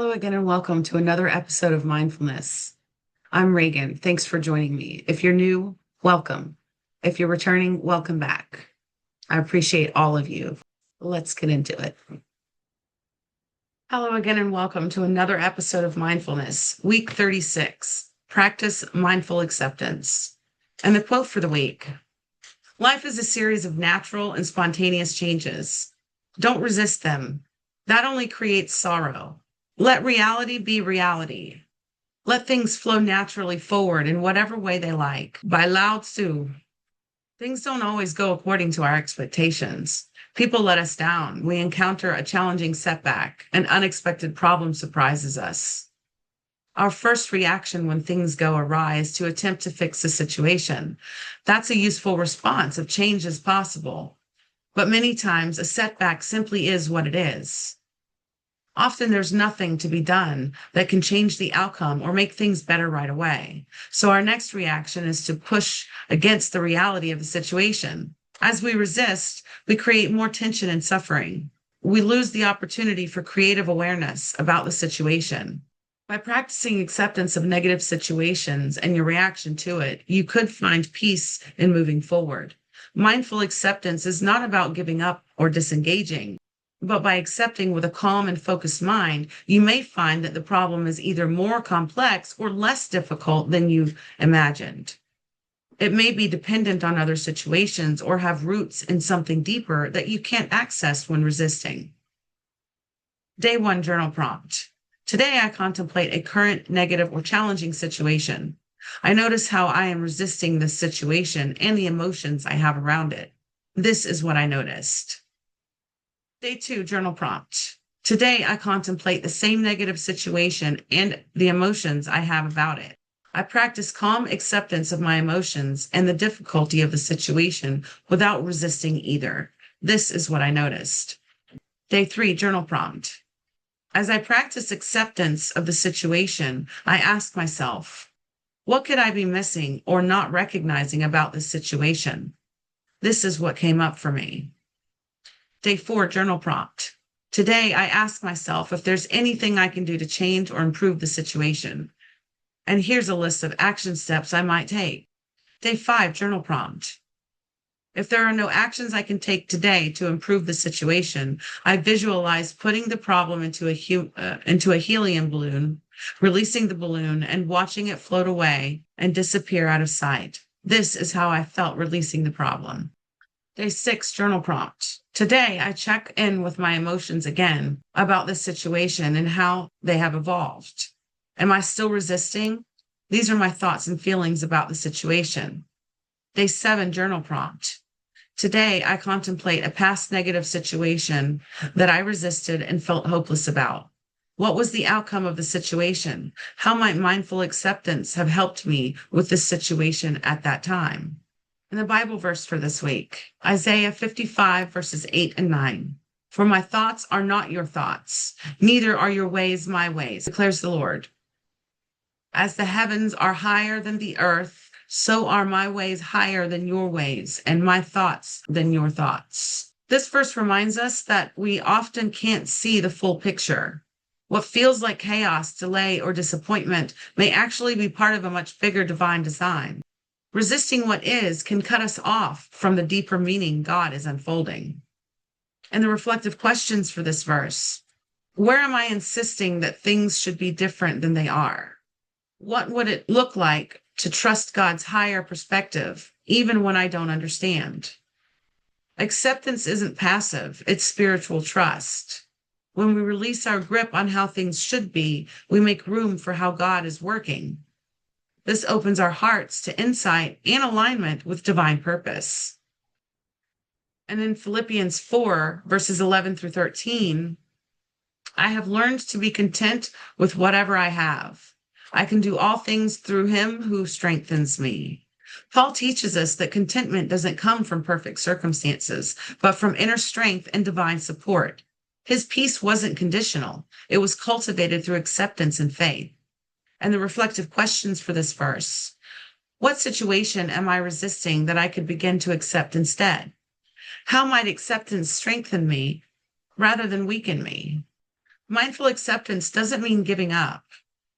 Hello again, and welcome to another episode of Mindfulness. I'm Reygan. Thanks for joining me. If you're new, welcome. If you're returning, welcome back. I appreciate all of you. Let's get into it. Hello again, and welcome to another episode of Mindfulness, week 36, Practice Mindful Acceptance. And the quote for the week: life is a series of natural and spontaneous changes. Don't resist them. That only creates sorrow. Let reality be reality. Let things flow naturally forward in whatever way they like. By Lao Tzu. Things don't always go according to our expectations. People let us down. We encounter a challenging setback. An unexpected problem surprises us. Our first reaction when things go awry is to attempt to fix the situation. That's a useful response if change is possible. But many times, a setback simply is what it is. Often there's nothing to be done that can change the outcome or make things better right away. So our next reaction is to push against the reality of the situation. As we resist, we create more tension and suffering. We lose the opportunity for creative awareness about the situation. By practicing acceptance of negative situations and your reaction to it, you could find peace in moving forward. Mindful acceptance is not about giving up or disengaging. But by accepting with a calm and focused mind, you may find that the problem is either more complex or less difficult than you imagined. It may be dependent on other situations or have roots in something deeper that you can't access when resisting. Day 1 journal prompt. Today, I contemplate a current negative or challenging situation. I notice how I am resisting this situation and the emotions I have around it. This is what I noticed. Day 2 journal prompt. Today, I contemplate the same negative situation and the emotions I have about it. I practice calm acceptance of my emotions and the difficulty of the situation without resisting either. This is what I noticed. Day 3 journal prompt. As I practice acceptance of the situation, I ask myself, what could I be missing or not recognizing about this situation? This is what came up for me. Day 4 journal prompt. Today, I ask myself if there's anything I can do to change or improve the situation. And here's a list of action steps I might take. Day 5 journal prompt. If there are no actions I can take today to improve the situation, I visualize putting the problem into a helium balloon, releasing the balloon and watching it float away and disappear out of sight. This is how I felt releasing the problem. Day 6 journal prompt. Today, I check in with my emotions again about the situation and how they have evolved. Am I still resisting? These are my thoughts and feelings about the situation. Day 7 journal prompt. Today, I contemplate a past negative situation that I resisted and felt hopeless about. What was the outcome of the situation? How might mindful acceptance have helped me with this situation at that time? And the Bible verse for this week, Isaiah 55, verses 8 and 9. For my thoughts are not your thoughts, neither are your ways my ways, declares the Lord. As the heavens are higher than the earth, so are my ways higher than your ways, and my thoughts than your thoughts. This verse reminds us that we often can't see the full picture. What feels like chaos, delay, or disappointment may actually be part of a much bigger divine design. Resisting what is can cut us off from the deeper meaning God is unfolding. And the reflective questions for this verse: where am I insisting that things should be different than they are? What would it look like to trust God's higher perspective, even when I don't understand? Acceptance isn't passive, it's spiritual trust. When we release our grip on how things should be, we make room for how God is working. This opens our hearts to insight and alignment with divine purpose. And in Philippians 4, verses 11 through 13, I have learned to be content with whatever I have. I can do all things through him who strengthens me. Paul teaches us that contentment doesn't come from perfect circumstances, but from inner strength and divine support. His peace wasn't conditional. It was cultivated through acceptance and faith. And the reflective questions for this verse: what situation am I resisting that I could begin to accept instead? How might acceptance strengthen me rather than weaken me? Mindful acceptance doesn't mean giving up.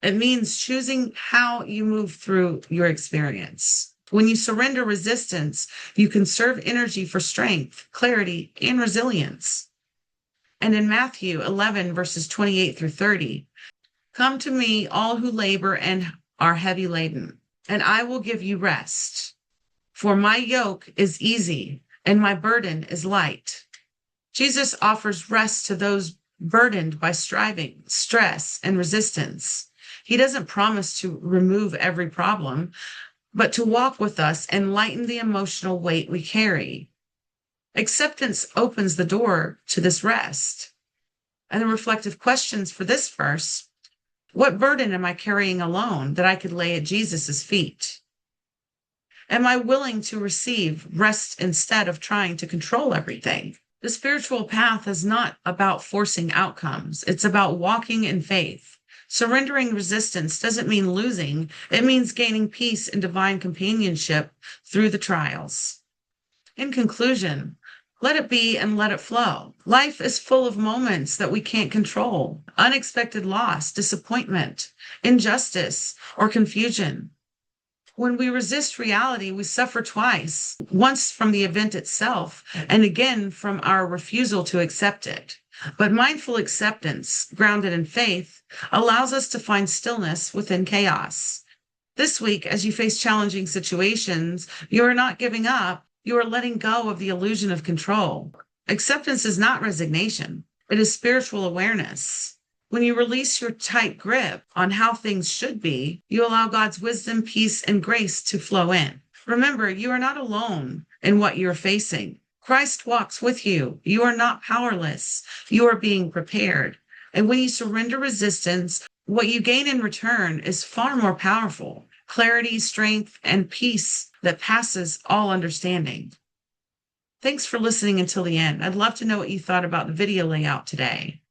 It means choosing how you move through your experience. When you surrender resistance, you conserve energy for strength, clarity, and resilience. And in Matthew 11, verses 28 through 30, come to me, all who labor and are heavy laden, and I will give you rest. For my yoke is easy and my burden is light. Jesus offers rest to those burdened by striving, stress, and resistance. He doesn't promise to remove every problem, but to walk with us and lighten the emotional weight we carry. Acceptance opens the door to this rest. And the reflective questions for this verse: what burden am I carrying alone that I could lay at Jesus' feet? Am I willing to receive rest instead of trying to control everything? The spiritual path is not about forcing outcomes. It's about walking in faith. Surrendering resistance doesn't mean losing. It means gaining peace and divine companionship through the trials. In conclusion, let it be and let it flow. Life is full of moments that we can't control: unexpected loss, disappointment, injustice, or confusion. When we resist reality, we suffer twice: once from the event itself, and again from our refusal to accept it. But mindful acceptance, grounded in faith, allows us to find stillness within chaos. This week, as you face challenging situations, you are not giving up. You are letting go of the illusion of control. Acceptance is not resignation. It is spiritual awareness. When you release your tight grip on how things should be, you allow God's wisdom, peace, and grace to flow in. Remember, you are not alone in what you're facing. Christ walks with you. You are not powerless. You are being prepared. And when you surrender resistance, what you gain in return is far more powerful: clarity, strength, and peace that passes all understanding. Thanks for listening until the end. I'd love to know what you thought about the video layout today.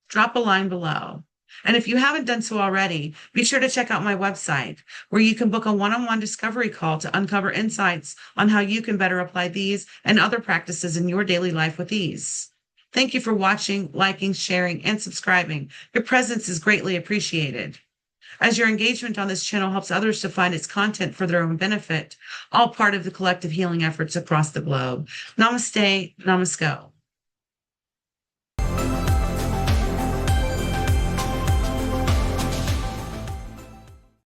Drop a line below. And if you haven't done so already, be sure to check out my website, where you can book a one-on-one discovery call to uncover insights on how you can better apply these and other practices in your daily life with ease. Thank you for watching, liking, sharing, and subscribing. Your presence is greatly appreciated. As your engagement on this channel helps others to find its content for their own benefit, all part of the collective healing efforts across the globe. Namaste, namasko.